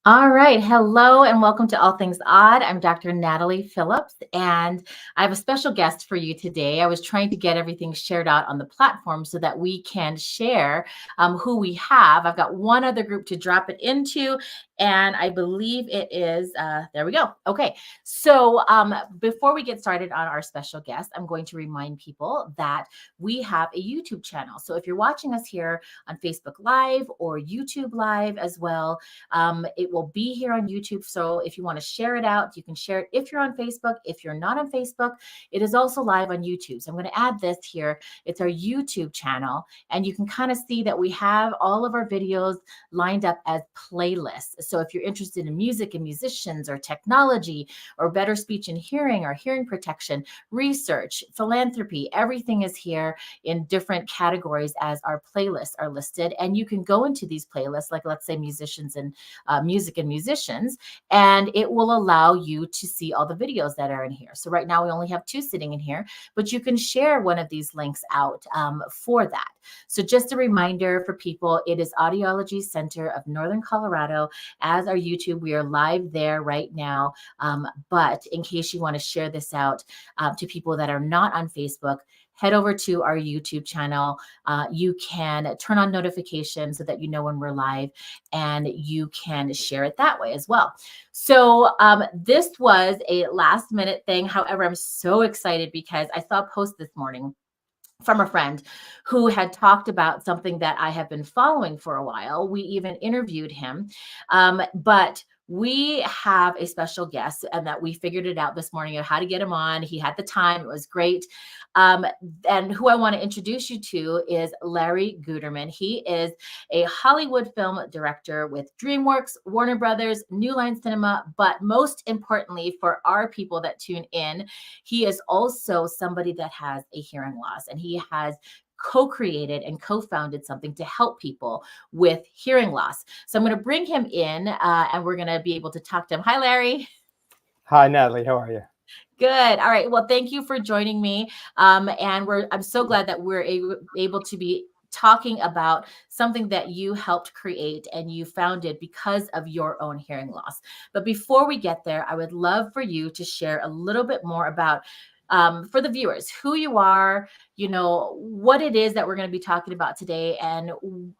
All right. Hello and welcome to All Things Odd. I'm Dr. Natalie Phillips, and I have a special guest for you today. I was trying to get everything shared out on the platform so that we can share who we have. I've got one other group to drop it into, and I believe it is, there we go. Okay. So before we get started on our special guest, I'm going to remind people that we have a YouTube channel. So if you're watching us here on Facebook Live or YouTube Live as well, it will be here on YouTube. So if you want to share it out, you can share it if you're on Facebook. If you're not on Facebook, it is also live on YouTube. So I'm going to add this here. It's our YouTube channel. And you can kind of see that we have all of our videos lined up as playlists. So if you're interested in music and musicians or technology or better speech and hearing or hearing protection, research, philanthropy, everything is here in different categories as our playlists are listed. And you can go into these playlists, like let's say musicians and music and musicians, and it will allow you to see all the videos that are in here. So right now we only have two sitting in here, but you can share one of these links out for that. So just a reminder for people, it is Audiology Center of Northern Colorado as our YouTube. We are live there right now. But in case you want to share this out to people that are not on Facebook, head over to our YouTube channel. You can turn on notifications so that you know when we're live, and you can share it that way as well. So this was a last minute thing. However, I'm so excited because I saw a post this morning from a friend who had talked about something that I have been following for a while. We even interviewed him, but we have a special guest, and that we figured it out this morning of how to get him on. He had the time. It was great. And who I want to introduce you to is Larry Guterman. He is a Hollywood film director with DreamWorks, Warner Brothers, New Line Cinema, but most importantly for our people that tune in, he is also somebody that has a hearing loss, and he has co-created and co-founded something to help people with hearing loss. So I'm going to bring him in and we're going to be able to talk to him. Hi, Larry. Hi, Natalie. How are you? Good. All right. Well, thank you for joining me. And I'm so glad that we're able to be talking about something that you helped create and you founded because of your own hearing loss. But before we get there, I would love for you to share a little bit more about for the viewers, who you are, what it is that we're going to be talking about today, and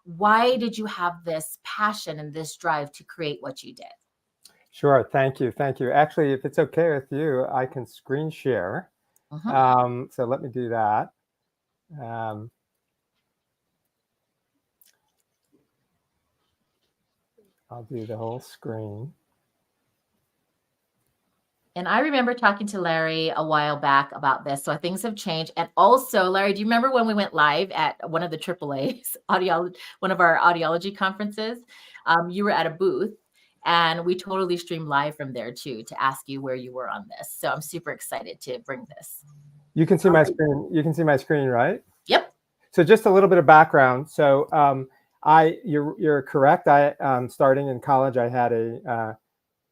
why did you have this passion and this drive to create what you did? Sure. Thank you. Thank you. Actually, if it's okay with you, I can screen share. So let me do that. I'll do the whole screen. And I remember talking to Larry a while back about this. So things have changed. And also, Larry, do you remember when we went live at one of the AAA's one of our audiology conferences? You were at a booth, and we totally streamed live from there too to ask you where you were on this. So I'm super excited to bring this. You can see my screen. You can see my screen, right? Yep. So just a little bit of background. So you're correct. Starting in college, I had a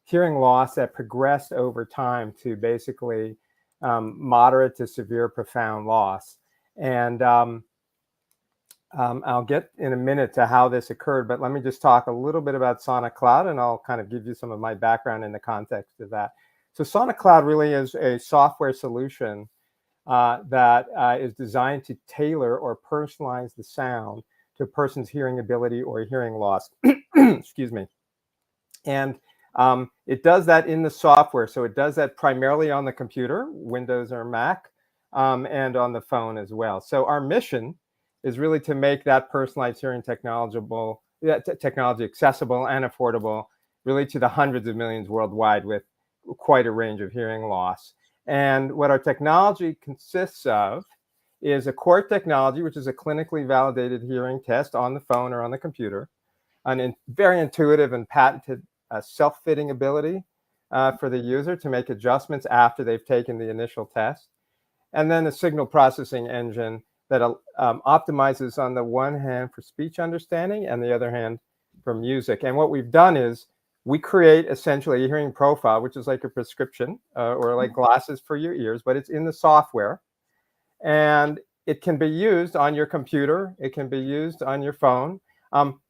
hearing loss that progressed over time to basically moderate to severe profound loss. And I'll get in a minute to how this occurred, but let me just talk a little bit about SonicCloud, and I'll kind of give you some of my background in the context of that. So SonicCloud really is a software solution that is designed to tailor or personalize the sound to a person's hearing ability or hearing loss. Excuse me. And it does that in the software. So it does that primarily on the computer, Windows or Mac, and on the phone as well. So our mission is really to make that personalized hearing technology accessible and affordable, really to the hundreds of millions worldwide with quite a range of hearing loss. And what our technology consists of is a core technology, which is a clinically validated hearing test on the phone or on the computer, a very intuitive and patented self-fitting ability for the user to make adjustments after they've taken the initial test, and then a signal processing engine that optimizes on the one hand for speech understanding and the other hand for music. And what we've done is we create essentially a hearing profile, which is like a prescription or like glasses for your ears, but it's in the software. And it can be used on your computer. It can be used on your phone.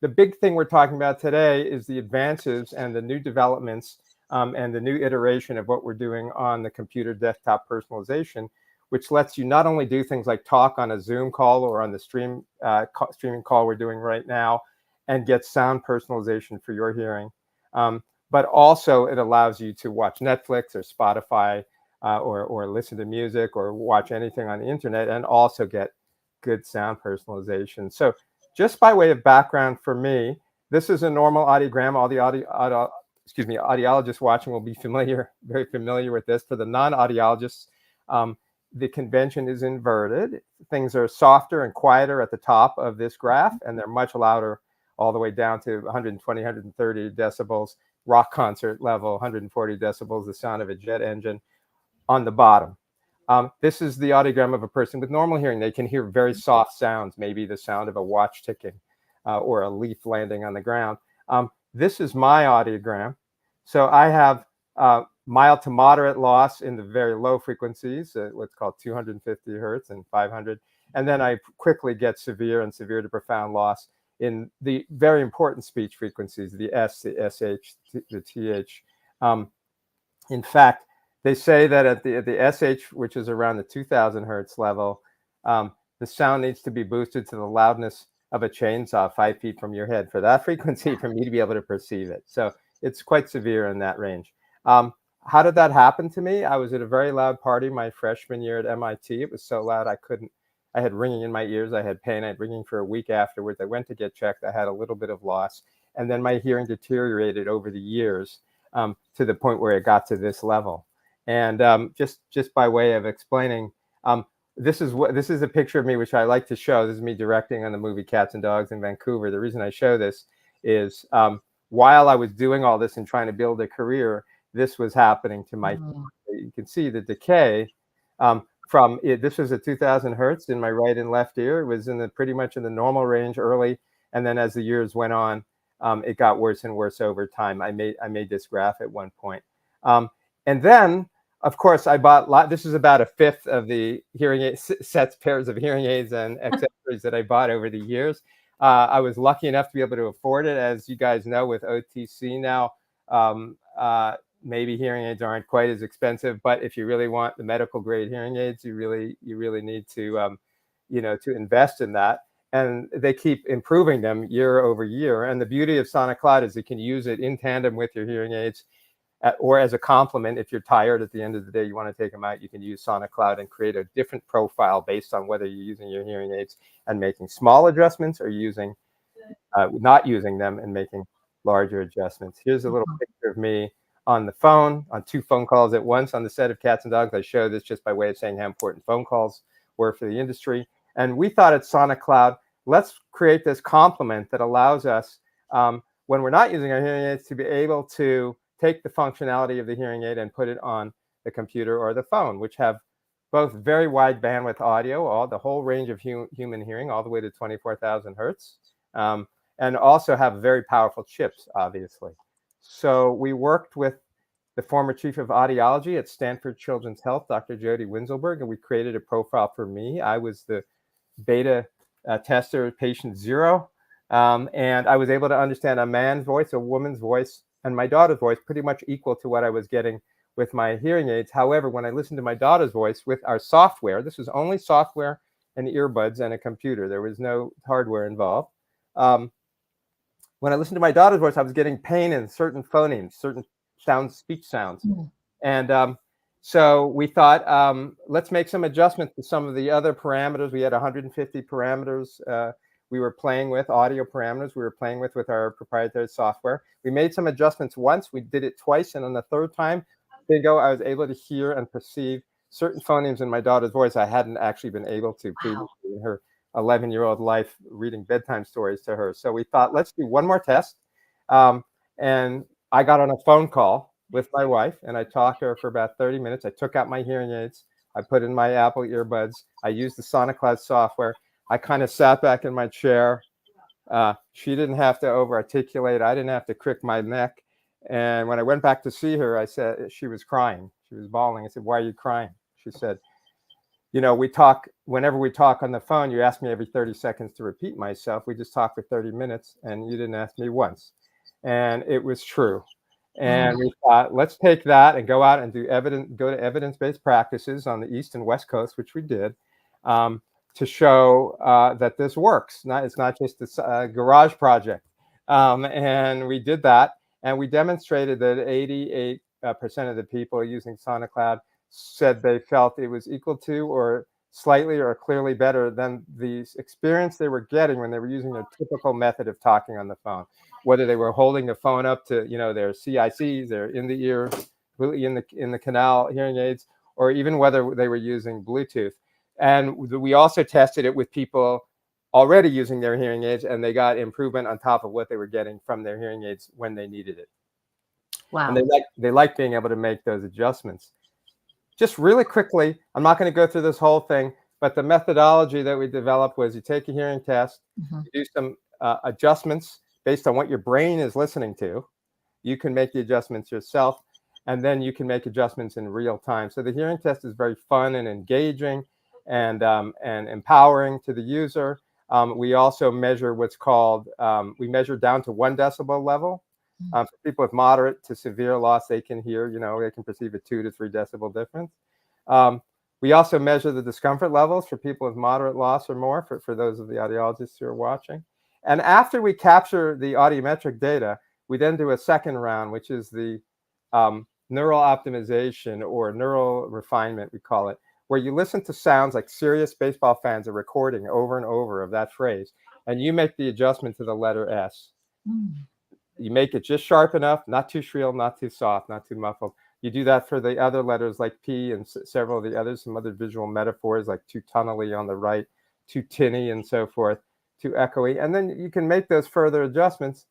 The big thing we're talking about today is the advances and the new developments and the new iteration of what we're doing on the computer desktop personalization, which lets you not only do things like talk on a Zoom call or on the streaming call we're doing right now and get sound personalization for your hearing, but also it allows you to watch Netflix or Spotify or listen to music or watch anything on the internet and also get good sound personalization. So just by way of background for me, this is a normal audiogram. All the audiologists watching will be very familiar with this. For the non-audiologists, the convention is inverted. Things are softer and quieter at the top of this graph, and they're much louder all the way down to 120, 130 decibels, rock concert level, 140 decibels, the sound of a jet engine on the bottom. This is the audiogram of a person with normal hearing. They can hear very soft sounds, maybe the sound of a watch ticking or a leaf landing on the ground. This is my audiogram. So I have mild to moderate loss in the very low frequencies, what's called 250 hertz and 500. And then I quickly get severe and severe to profound loss in the very important speech frequencies, the S, the SH, the TH. In fact, they say that at the SH, which is around the 2000 hertz level, the sound needs to be boosted to the loudness of a chainsaw 5 feet from your head for that frequency for me to be able to perceive it. So it's quite severe in that range. How did that happen to me? I was at a very loud party my freshman year at MIT. It was so loud I had ringing in my ears. I had pain. I had ringing for a week afterwards. I went to get checked. I had a little bit of loss. And then my hearing deteriorated over the years to the point where it got to this level. And just by way of explaining, this is a picture of me, which I like to show. This is me directing on the movie Cats and Dogs in Vancouver. The reason I show this is while I was doing all this and trying to build a career, this was happening to my. You can see the decay from it. This was at 2000 hertz in my right and left ear. It was pretty much in the normal range early, and then as the years went on, it got worse and worse over time. I made this graph at one point, and then. Of course, I bought this is about a fifth of the hearing aid pairs of hearing aids and accessories that I bought over the years. I was lucky enough to be able to afford it. As you guys know, with OTC now, maybe hearing aids aren't quite as expensive, but if you really want the medical grade hearing aids, you really need to, to invest in that. And they keep improving them year over year. And the beauty of SonicCloud is you can use it in tandem with your hearing aids. Or as a complement, if you're tired at the end of the day, you want to take them out, you can use SonicCloud and create a different profile based on whether you're using your hearing aids and making small adjustments or not using them and making larger adjustments. Here's a little picture of me on the phone, on 2 phone calls at once on the set of Cats and Dogs. I show this just by way of saying how important phone calls were for the industry. And we thought at SonicCloud, let's create this complement that allows us, when we're not using our hearing aids, to be able to take the functionality of the hearing aid and put it on the computer or the phone, which have both very wide bandwidth audio, the whole range of human hearing, all the way to 24,000 hertz, and also have very powerful chips, obviously. So we worked with the former chief of audiology at Stanford Children's Health, Dr. Jody Winzelberg, and we created a profile for me. I was the beta tester, patient 0, and I was able to understand a man's voice, a woman's voice, and my daughter's voice pretty much equal to what I was getting with my hearing aids. However, when I listened to my daughter's voice with our software, this was only software and earbuds and a computer. There was no hardware involved. When I listened to my daughter's voice, I was getting pain in certain phonemes, certain sounds, speech sounds. And so we thought, let's make some adjustments to some of the other parameters. We had 150 parameters we were playing with, audio parameters we were playing with our proprietary software. We made some adjustments once, we did it twice, and on the third time, bingo, I was able to hear and perceive certain phonemes in my daughter's voice I hadn't actually been able to previously in her 11-year-old life, reading bedtime stories to her. So we thought, let's do one more test. And I got on a phone call with my wife, and I talked to her for about 30 minutes. I took out my hearing aids. I put in my Apple earbuds. I used the SonicCloud software. I kind of sat back in my chair. She didn't have to over-articulate. I didn't have to crick my neck. And when I went back to see her, I said, she was crying. She was bawling. I said, "Why are you crying?" She said, we talk, whenever we talk on the phone, you ask me every 30 seconds to repeat myself. We just talk for 30 minutes and you didn't ask me once. And it was true. And we thought, let's take that and go out and go to evidence-based practices on the East and West Coast, which we did, to show that this works. It's not just a garage project. And we did that, and we demonstrated that 88% of the people using SonicCloud said they felt it was equal to or slightly or clearly better than the experience they were getting when they were using their typical method of talking on the phone. Whether they were holding the phone up to, their CICs, their in the ear, in the canal hearing aids, or even whether they were using Bluetooth. And we also tested it with people already using their hearing aids, and they got improvement on top of what they were getting from their hearing aids when they needed it. Wow. And they like being able to make those adjustments. Just really quickly, I'm not going to go through this whole thing, but the methodology that we developed was you take a hearing test, you do some adjustments based on what your brain is listening to. You can make the adjustments yourself, and then you can make adjustments in real time. So the hearing test is very fun and engaging and empowering to the user. We also measure what's called, we measure down to 1 decibel level. For people with moderate to severe loss, they can hear, they can perceive a 2 to 3 decibel difference. We also measure the discomfort levels for people with moderate loss or more, for those of the audiologists who are watching. And after we capture the audiometric data, we then do a second round, which is the neural optimization or neural refinement, we call it, where you listen to sounds like serious baseball fans are recording over and over of that phrase, and you make the adjustment to the letter S. You make it just sharp enough, not too shrill, not too soft, not too muffled. You do that for the other letters like P and several of the others, some other visual metaphors like too tunnely on the right, too tinny and so forth, too echoey. And then you can make those further adjustments.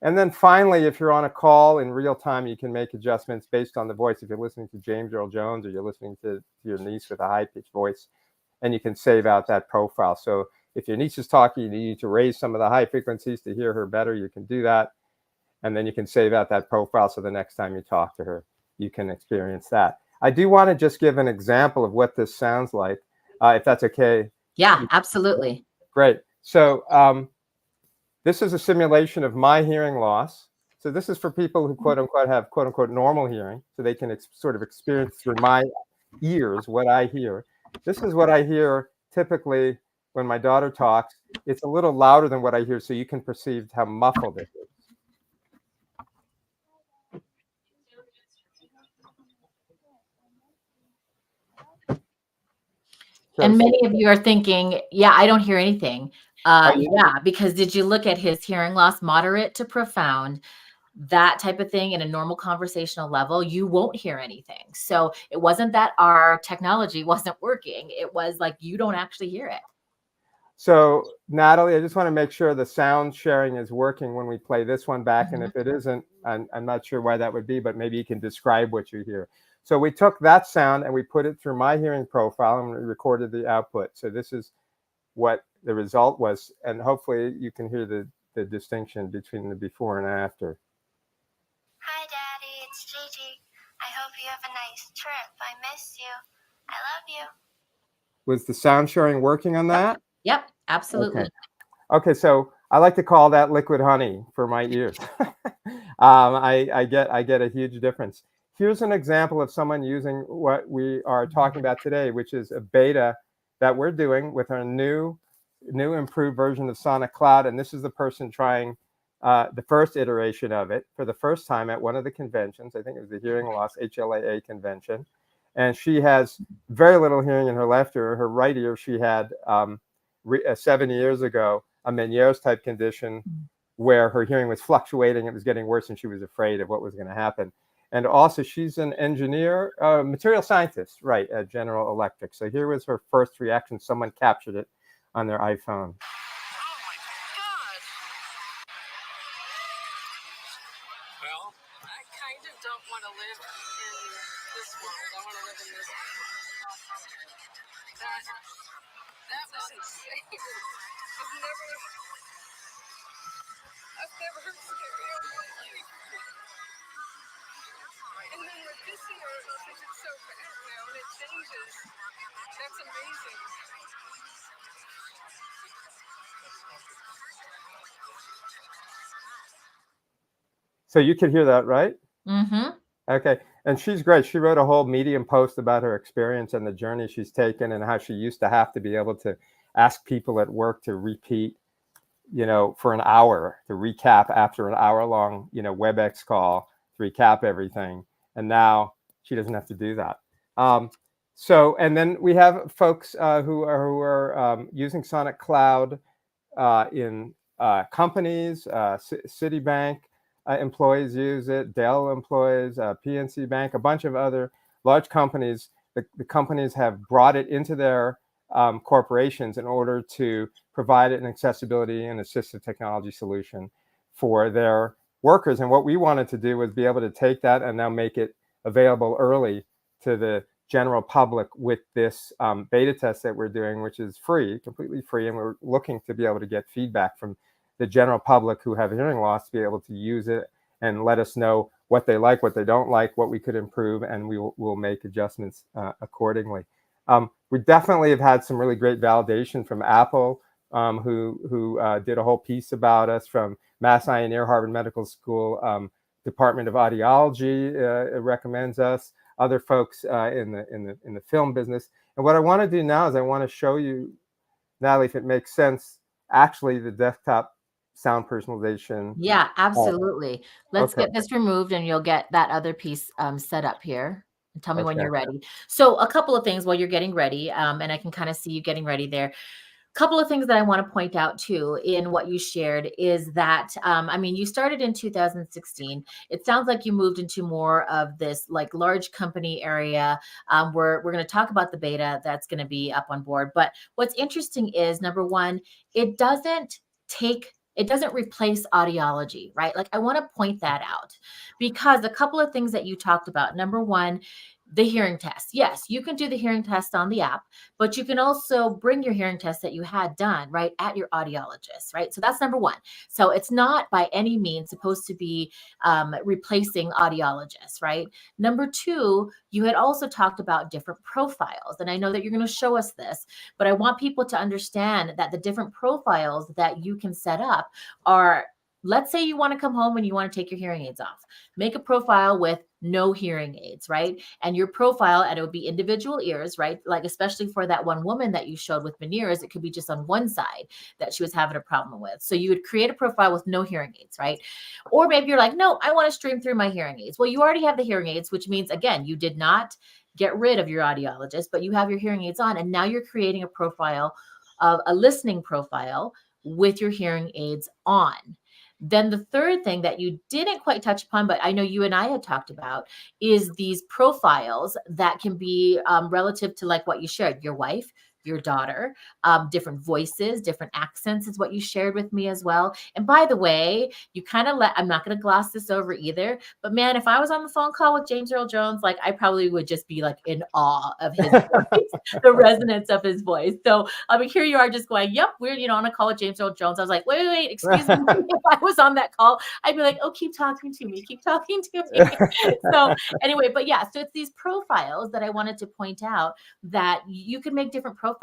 And then finally, if you're on a call in real time, you can make adjustments based on the voice. If you're listening to James Earl Jones or you're listening to your niece with a high-pitched voice, and you can save out that profile. So if your niece is talking, you need to raise some of the high frequencies to hear her better, you can do that. And then you can save out that profile so the next time you talk to her, you can experience that. I do want to just give an example of what this sounds like, if that's okay. Yeah, absolutely. Great. So this is a simulation of my hearing loss. So this is for people who quote unquote have quote unquote normal hearing, so they can sort of experience through my ears what I hear. This is what I hear typically when my daughter talks. It's a little louder than what I hear, so you can perceive how muffled it is. And many of you are thinking, yeah, I don't hear anything. Yeah, because did you look at his hearing loss, moderate to profound, that type of thing in a normal conversational level, you won't hear anything. So it wasn't that our technology wasn't working. It was like, you don't actually hear it. So Natalie, I just want to make sure the sound sharing is working when we play this one back. And if it isn't, I'm not sure why that would be, but maybe you can describe what you hear. So we took that sound and we put it through my hearing profile and we recorded the output. So this is what the result was. And hopefully you can hear the distinction between the before and after. Hi, Daddy. It's Gigi. I hope you have a nice trip. I miss you. I love you. Was the sound sharing working on that? Yep, absolutely. Okay, so I like to call that liquid honey for my ears. I get a huge difference. Here's an example of someone using what we are talking about today, which is a beta that we're doing with our new improved version of SonicCloud. And this is the person trying the first iteration of it for the first time at one of the conventions. I think it was the Hearing Loss HLAA convention. And she has very little hearing in her left ear. Her right ear, she had 7 years ago, a Meniere's type condition where her hearing was fluctuating. It was getting worse and she was afraid of what was going to happen. And also she's an engineer, material scientist, right, at General Electric. So here was her first reaction. Someone captured it on their iPhone. Oh my God. Well, I kind of don't want to live in this world. I want to live in this one. That was insane. I've never heard stereo in my life. And then with this year, since it's so bad now and it changes, that's amazing. So you could hear that, right? Mm-hmm. Okay. And she's great. She wrote a whole Medium post about her experience and the journey she's taken and how she used to have to be able to ask people at work to repeat, for an hour, to recap after an hour-long, WebEx call, to recap everything. And now she doesn't have to do that. And then we have folks who are using SonicCloud in companies. Citibank employees use it, Dell employees, PNC Bank, a bunch of other large companies. The companies have brought it into their corporations in order to provide an accessibility and assistive technology solution for their workers. And what we wanted to do was be able to take that and now make it available early to the general public with this beta test that we're doing, which is free, completely free. And we're looking to be able to get feedback from the general public who have hearing loss to be able to use it and let us know what they like, what they don't like, what we could improve, and we'll make adjustments accordingly. We definitely have had some really great validation from Apple, who did a whole piece about us, from Mass Eye and Ear, Harvard Medical School, Department of Audiology recommends us. Other folks in the film business. And what I want to do now is I want to show you, Natalie, if it makes sense, actually the desktop sound personalization. Yeah, absolutely. Let's Okay. get this removed and you'll get that other piece set up here. And tell me when Okay. you're ready. So a couple of things while you're getting ready, and I can kind of see you getting ready there. Couple of things that I want to point out too in what you shared is that, you started in 2016. It sounds like you moved into more of this like large company area. We're going to talk about the beta that's going to be up on board. But what's interesting is, number one, it doesn't replace audiology, right? Like, I want to point that out because a couple of things that you talked about. Number one, the hearing test. Yes, you can do the hearing test on the app, but you can also bring your hearing test that you had done, right, at your audiologist, right? So that's number one. So it's not by any means supposed to be replacing audiologists, right? Number two, you had also talked about different profiles. And I know that you're going to show us this, but I want people to understand that the different profiles that you can set up are, let's say you want to come home and you want to take your hearing aids off. Make a profile with no hearing aids, right? And your profile, and it would be individual ears, right? Like, especially for that one woman that you showed with veneers, it could be just on one side that she was having a problem with. So you would create a profile with no hearing aids, right? Or maybe you're like, no, I want to stream through my hearing aids. Well, you already have the hearing aids, which means, again, you did not get rid of your audiologist, but you have your hearing aids on. And now you're creating a profile, of a listening profile with your hearing aids on. Then the third thing that you didn't quite touch upon, but I know you and I had talked about, is these profiles that can be relative to like what you shared, your wife, your daughter, different voices, different accents is what you shared with me as well. And by the way, you kind of I'm not going to gloss this over either, but man, if I was on the phone call with James Earl Jones, like I probably would just be like in awe of his voice, the resonance of his voice. So here you are just going, yep, we're, on a call with James Earl Jones. I was like, wait, excuse me. If I was on that call, I'd be like, oh, keep talking to me. So anyway, but yeah, so it's these profiles that I wanted to point out that you can make different profiles.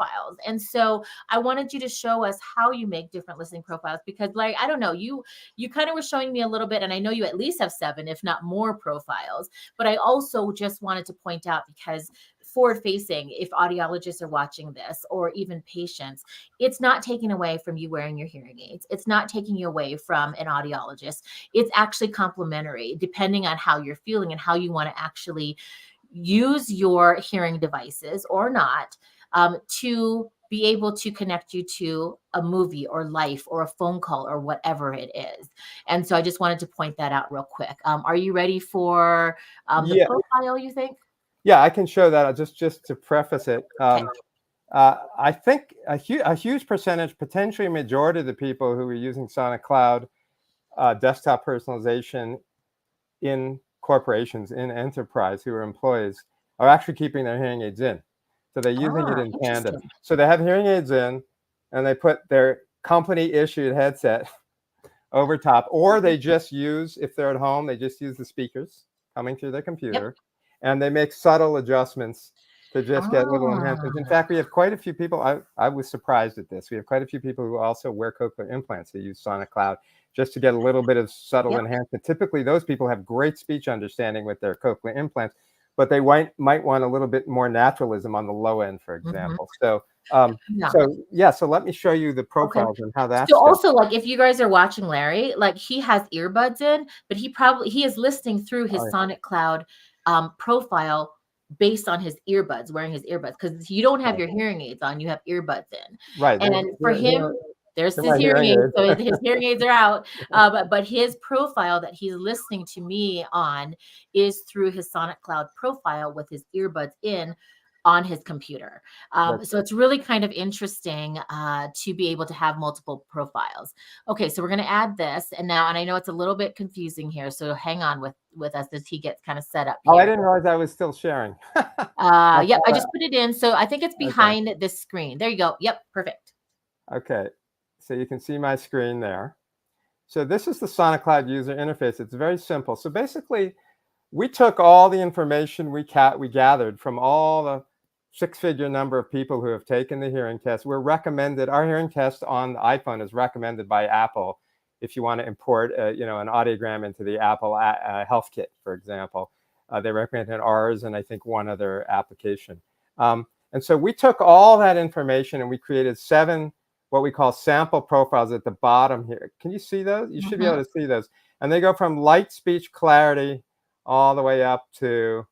And so I wanted you to show us how you make different listening profiles, because like, I don't know, you kind of were showing me a little bit, and I know you at least have 7, if not more profiles, but I also just wanted to point out, because forward facing, if audiologists are watching this, or even patients, it's not taking away from you wearing your hearing aids. It's not taking you away from an audiologist. It's actually complementary depending on how you're feeling and how you want to actually use your hearing devices or not, to be able to connect you to a movie or life or a phone call or whatever it is. And so I just wanted to point that out real quick. Are you ready for the profile, you think? Yeah, I can show that just to preface it. I think a huge percentage, potentially a majority of the people who are using SonicCloud desktop personalization in corporations, in enterprise, who are employees, are actually keeping their hearing aids in. So they're using it in tandem. So they have hearing aids in, and they put their company-issued headset over top, or they just use, if they're at home, they just use the speakers. coming through the computer, and they make subtle adjustments to just get little enhancements. In fact, we have quite a few people. I was surprised at this. We have quite a few people who also wear cochlear implants who use SonicCloud just to get a little bit of subtle enhancement. Typically, those people have great speech understanding with their cochlear implants, but they might want a little bit more naturalism on the low end, for example. So, so let me show you the profiles and how that's so also, like, if you guys are watching Larry, like, he has earbuds in, but he is listening through his SonicCloud profile based on his earbuds, wearing his earbuds, because you don't have your hearing aids on, you have earbuds in. Right. And for him, there's his hearing aids. So his hearing aids are out. But his profile that he's listening to me on is through his SonicCloud profile with his earbuds in on his computer. So it's really kind of interesting to be able to have multiple profiles. Okay, so we're going to add this. And I know it's a little bit confusing here. So hang on with us as he gets kind of set up here. Oh, I didn't realize I was still sharing. I just put it in. So I think it's behind this screen. There you go. Yep, perfect. Okay, so you can see my screen there. So this is the SonicCloud user interface. It's very simple. So basically, we took all the information we gathered from all the six-figure number of people who have taken the hearing test. Our hearing test on the iPhone is recommended by Apple if you want to import an audiogram into the Apple Health Kit, for example. They recommended ours and I think one other application. And so we took all that information and we created 7 what we call sample profiles at the bottom here. Can you see those? You should be able to see those. And they go from light speech clarity all the way up to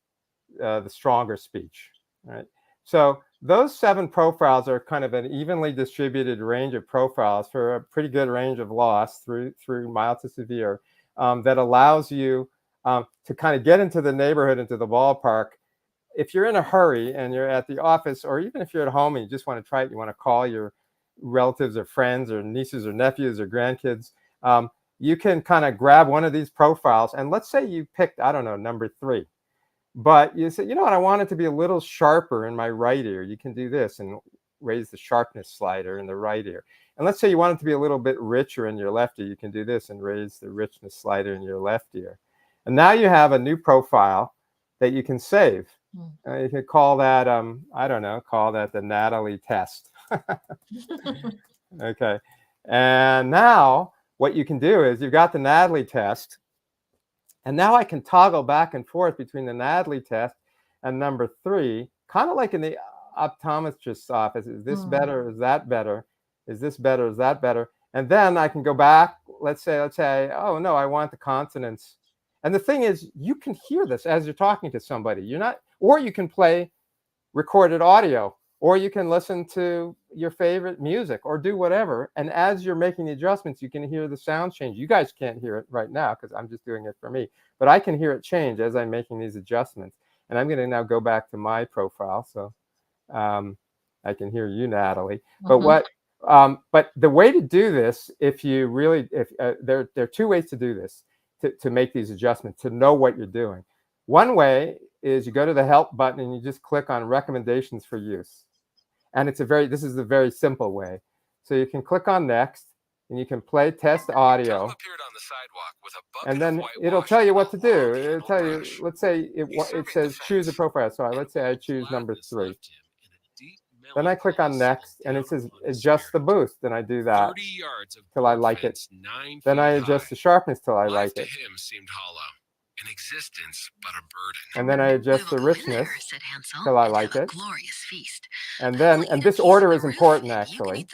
the stronger speech, right? So those 7 profiles are kind of an evenly distributed range of profiles for a pretty good range of loss through mild to severe that allows you to kind of get into the neighborhood, into the ballpark. If you're in a hurry and you're at the office, or even if you're at home and you just want to try it, you want to call your relatives or friends or nieces or nephews or grandkids, you can kind of grab one of these profiles. And let's say you picked, I don't know, number 3. But you say, you know what, I want it to be a little sharper in my right ear. You can do this and raise the sharpness slider in the right ear. And let's say you want it to be a little bit richer in your left ear. You can do this and raise the richness slider in your left ear. And now you have a new profile that you can save. You can call that, I don't know, call that the Natalie test. Okay. And now what you can do is you've got the Natalie test. And now I can toggle back and forth between the Natalie test and number 3, kind of like in the optometrist's office. Is this better? Is that better? Is this better? Is that better? And then I can go back. Let's say, oh no, I want the consonants. And the thing is, you can hear this as you're talking to somebody. Or you can play recorded audio, or you can listen to your favorite music or do whatever. And as you're making the adjustments, you can hear the sound change. You guys can't hear it right now because I'm just doing it for me, but I can hear it change as I'm making these adjustments. And I'm going to now go back to my profile. So I can hear you, Natalie. But but the way to do this, there are 2 ways to do this, to make these adjustments, to know what you're doing. One way is you go to the help button and you just click on recommendations for use. And this is a very simple way. So you can click on next and you can play test audio. And then it'll tell you what to do. It'll tell you, let's say it says choose a profile. So let's say I choose number 3. Then I click on next and it says adjust the boost. Then I do that till I like it. Then I adjust the sharpness till I like it. An existence but a burden. And then I adjust the richness till I like it. And this order is important, actually,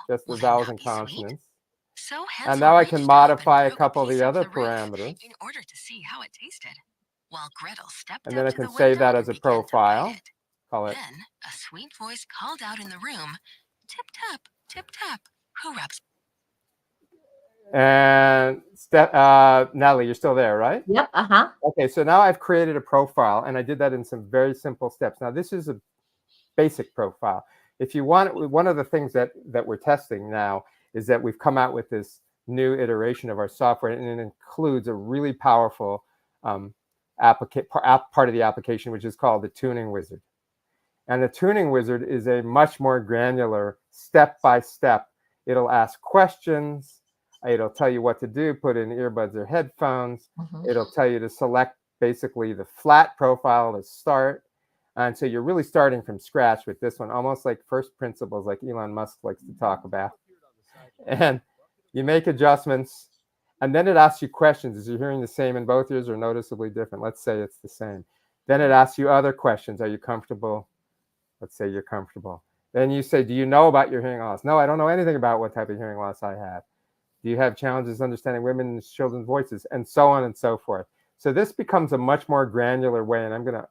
just the vowels and consonants. And now I can modify a couple of the other parameters. In order to see how it tasted. While Gretel stepped and then I can save that as a profile. Call it. Then a sweet voice called out in the room, tip tap, tip tap, who rubs? And Natalie, you're still there, right? Yep. Okay, so now I've created a profile, and I did that in some very simple steps. Now, this is a basic profile. If you want, one of the things that we're testing now is that we've come out with this new iteration of our software, and it includes a really powerful part of the application, which is called the Tuning Wizard. And the Tuning Wizard is a much more granular, step-by-step. It'll ask questions. It'll tell you what to do, put in earbuds or headphones. It'll tell you to select basically the flat profile to start. And so you're really starting from scratch with this one, almost like first principles, like Elon Musk likes to talk about. And you make adjustments, and then it asks you questions. Is your hearing the same in both ears or noticeably different? Let's say it's the same. Then it asks you other questions. Are you comfortable? Let's say you're comfortable. Then you say, do you know about your hearing loss? No, I don't know anything about what type of hearing loss I have. Do you have challenges understanding women's children's voices? And so on and so forth. So this becomes a much more granular way, and I'm going to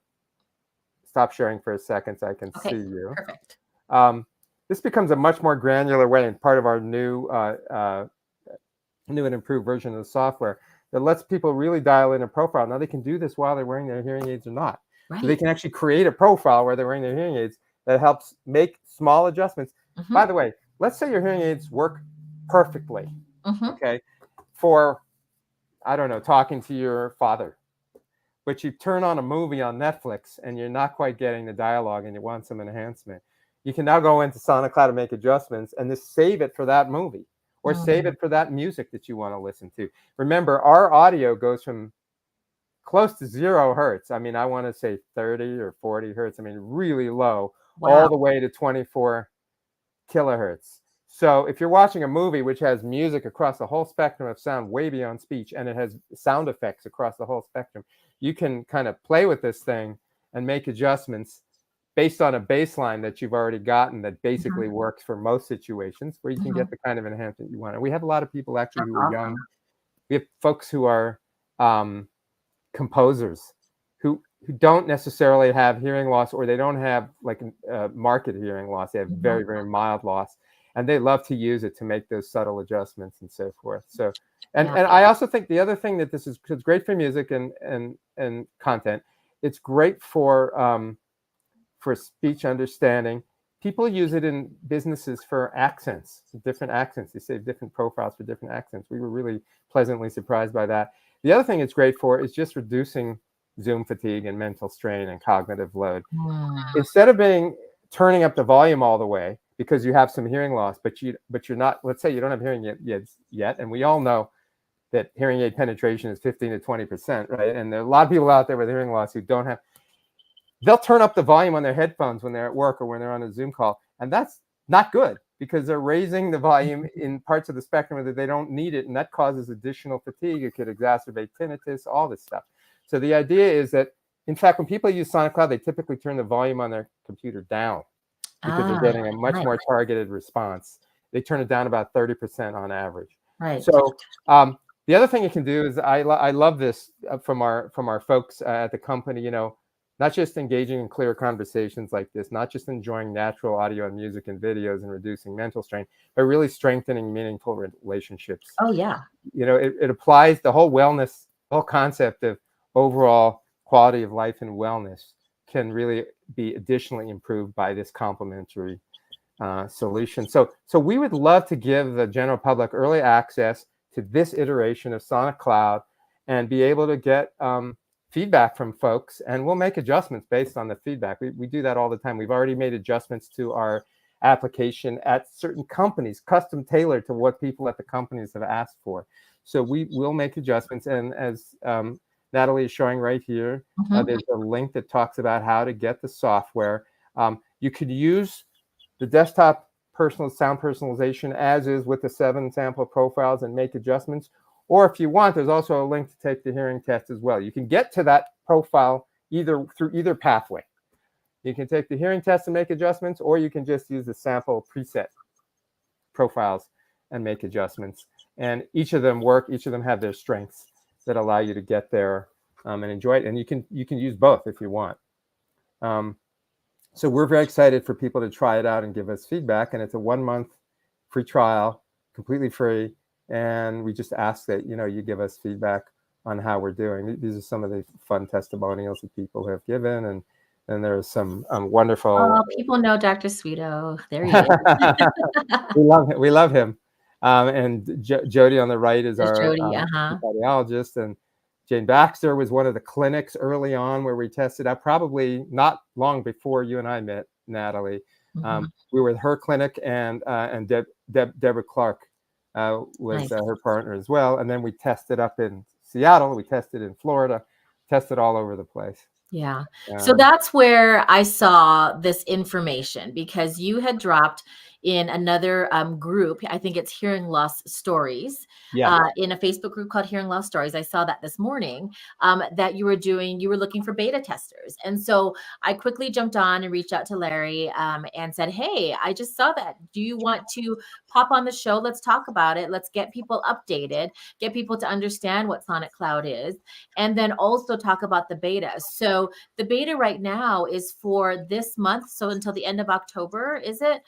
stop sharing for a second so I can see you. Perfect. This becomes a much more granular way, and part of our new and improved version of the software that lets people really dial in a profile. Now they can do this while they're wearing their hearing aids or not. Right. So they can actually create a profile where they're wearing their hearing aids that helps make small adjustments. By the way, let's say your hearing aids work perfectly, okay, for, I don't know, talking to your father, but you turn on a movie on Netflix and you're not quite getting the dialogue and you want some enhancement. You can now go into SonicCloud and make adjustments and just save it for that movie or save it for that music that you want to listen to. Remember, our audio goes from close to 0 hertz. I mean, I want to say 30 or 40 hertz. I mean, really low, all the way to 24 kilohertz. So if you're watching a movie which has music across the whole spectrum of sound, way beyond speech, and it has sound effects across the whole spectrum, you can kind of play with this thing and make adjustments based on a baseline that you've already gotten that basically works for most situations where you can get the kind of enhancement you want. And we have a lot of people actually who are young. We have folks who are composers who don't necessarily have hearing loss, or they don't have like marked hearing loss. They have very, very mild loss, and they love to use it to make those subtle adjustments and so forth. So, and I also think the other thing that this is, it's great for music and content. It's great for speech understanding. People use it in businesses for accents, different accents. They save different profiles for different accents. We were really pleasantly surprised by that. The other thing it's great for is just reducing Zoom fatigue and mental strain and cognitive load. Instead of turning up the volume all the way because you have some hearing loss, but you're not, let's say you don't have hearing aids yet, and we all know that hearing aid penetration is 15 to 20%, right? And there are a lot of people out there with hearing loss who don't have, they'll turn up the volume on their headphones when they're at work or when they're on a Zoom call, and that's not good because they're raising the volume in parts of the spectrum that they don't need it, and that causes additional fatigue. It could exacerbate tinnitus, all this stuff. So the idea is that, in fact, when people use SonicCloud, they typically turn the volume on their computer down because they're getting a much more targeted response. They turn it down about 30% on average. Right. So the other thing you can do is, I love this from our folks at the company, you know, not just engaging in clear conversations like this, not just enjoying natural audio and music and videos and reducing mental strain, but really strengthening meaningful relationships. Oh, yeah. You know, it applies the whole wellness, whole concept of overall quality of life and wellness can really be additionally improved by this complementary solution. So we would love to give the general public early access to this iteration of SonicCloud and be able to get feedback from folks, and we'll make adjustments based on the feedback. We do that all the time. We've already made adjustments to our application at certain companies, custom tailored to what people at the companies have asked for. So we will make adjustments, and as Natalie is showing right here, there's a link that talks about how to get the software. You could use the desktop sound personalization as is with the 7 sample profiles and make adjustments. Or if you want, there's also a link to take the hearing test as well. You can get to that profile through either pathway. You can take the hearing test and make adjustments, or you can just use the sample preset profiles and make adjustments. And each of them work. Each of them have their strengths that allow you to get there and enjoy it. And you can use both if you want. So we're very excited for people to try it out and give us feedback. And it's a 1-month free trial, completely free. And we just ask that, you know, you give us feedback on how we're doing. These are some of the fun testimonials that people have given. And then there's some wonderful. Oh, people know Dr. Sweeto. There he is. We love him. And Jody on the right is our audiologist. And Jane Baxter was one of the clinics early on where we tested out, probably not long before you and I met, Natalie. We were at her clinic, and Deborah Clark was her partner as well. And then we tested up in Seattle. We tested in Florida. tested all over the place. Yeah. So that's where I saw this information, because you had dropped in another group. I think it's Hearing Loss Stories. Yeah. In a Facebook group called Hearing Loss Stories. I saw that this morning, that you were looking for beta testers. And so I quickly jumped on and reached out to Larry and said, hey, I just saw that. Do you want to pop on the show? Let's talk about it. Let's get people updated, get people to understand what SonicCloud is, and then also talk about the beta. So the beta right now is for this month, so until the end of October, is it,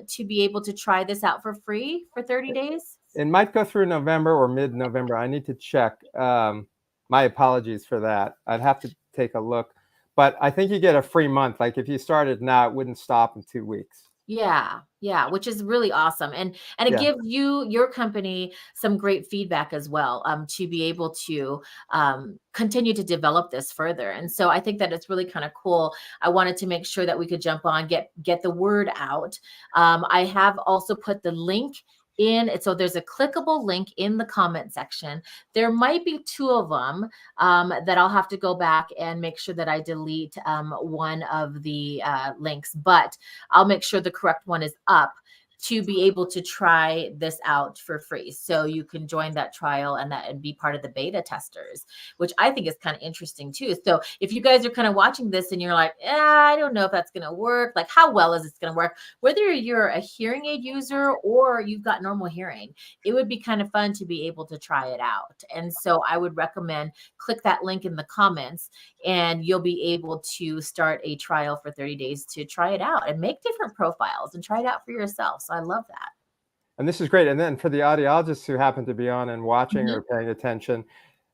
to be able to try this out for free for 30 days? It might go through November or mid-November. I need to check. My apologies for that. I'd have to take a look. But I think you get a free month. Like if you started now, it wouldn't stop in 2 weeks. Yeah, which is really awesome. And it gives your company some great feedback as well, to be able to continue to develop this further. And so I think that it's really kind of cool. I wanted to make sure that we could jump on, get the word out. I have also put the link in it. So there's a clickable link in the comment section. There might be 2 of them that I'll have to go back and make sure that I delete one of the links, but I'll make sure the correct one is up to be able to try this out for free. So you can join that trial and be part of the beta testers, which I think is kind of interesting too. So if you guys are kind of watching this and you're like, I don't know if that's going to work, like how well is this going to work? Whether you're a hearing aid user or you've got normal hearing, it would be kind of fun to be able to try it out. And so I would recommend click that link in the comments and you'll be able to start a trial for 30 days to try it out and make different profiles and try it out for yourself. So I love that. And this is great. And then for the audiologists who happen to be on and watching or paying attention,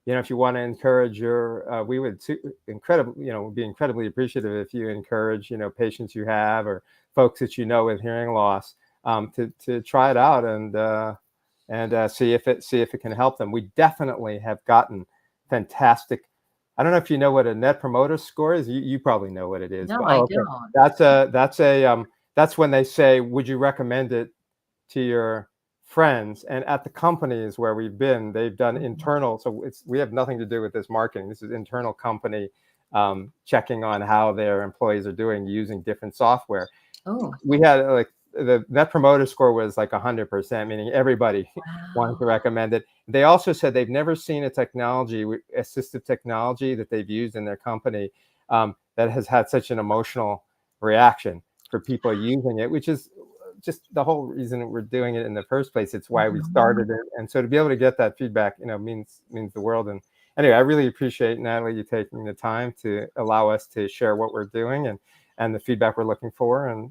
if you want to encourage we would be incredibly appreciative if you encourage, patients you have or folks that with hearing loss to try it out and see if it can help them. We definitely have gotten fantastic. I don't know if you know what a Net Promoter Score is. You probably know what it is. No, I don't. That's when they say, would you recommend it to your friends? And at the companies where we've been, they've done internal. So we have nothing to do with this marketing. This is internal company checking on how their employees are doing using different software. Oh. We had the Net Promoter Score was like 100%, meaning everybody wanted to recommend it. They also said they've never seen a assistive technology that they've used in their company that has had such an emotional reaction for people using it, which is just the whole reason we're doing it in the first place. It's why we started it. And so to be able to get that feedback, means the world. And anyway, I really appreciate, Natalie, you taking the time to allow us to share what we're doing and the feedback we're looking for. And,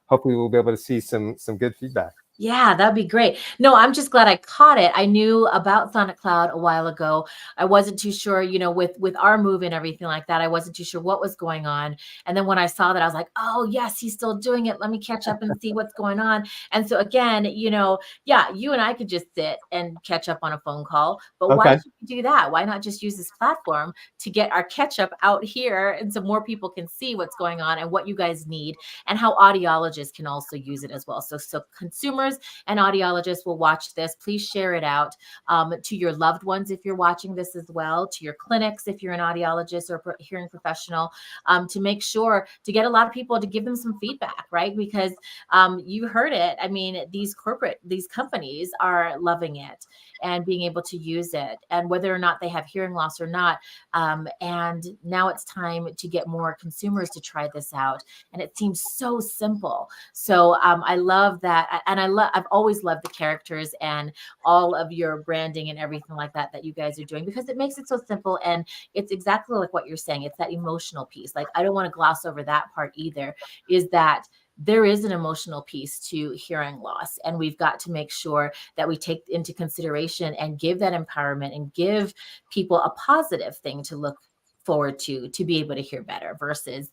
hopefully we'll be able to see some good feedback. Yeah, that'd be great. No, I'm just glad I caught it. I knew about SonicCloud a while ago. I wasn't too sure, with our move and everything like that, I wasn't too sure what was going on. And then when I saw that, I was like, oh yes, he's still doing it. Let me catch up and see what's going on. And so again, you and I could just sit and catch up on a phone call, but why should we do that? Why not just use this platform to get our catch up out here and so more people can see what's going on and what you guys need and how audiologists can also use it as well. So consumers and audiologists will watch this. Please share it out to your loved ones if you're watching this as well, to your clinics if you're an audiologist or hearing professional, to make sure to get a lot of people to give them some feedback, right? Because you heard it. I mean, these companies are loving it and being able to use it, and whether or not they have hearing loss or not. And now it's time to get more consumers to try this out. And it seems so simple. So I love that. And I've always loved the characters and all of your branding and everything like that you guys are doing, because it makes it so simple. And it's exactly like what you're saying. It's that emotional piece. Like, I don't want to gloss over that part either, is that there is an emotional piece to hearing loss. And we've got to make sure that we take into consideration and give that empowerment and give people a positive thing to look forward to be able to hear better versus,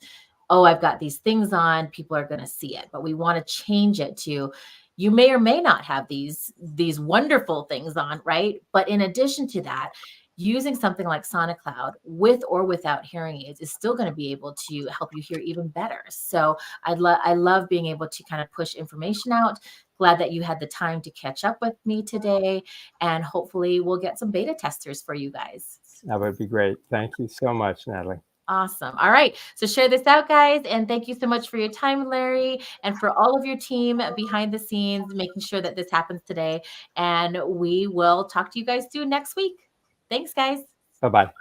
oh, I've got these things on, people are going to see it. But we want to change it to, you may or may not have these wonderful things on, right? But in addition to that, using something like SonicCloud with or without hearing aids is still going to be able to help you hear even better. So I love being able to kind of push information out glad that you had the time to catch up with me today. And hopefully we'll get some beta testers for you guys. That would be great. Thank you so much, Natalie. Awesome. All right. So share this out, guys. And thank you so much for your time, Larry, and for all of your team behind the scenes, making sure that this happens today. And we will talk to you guys soon next week. Thanks, guys. Bye-bye.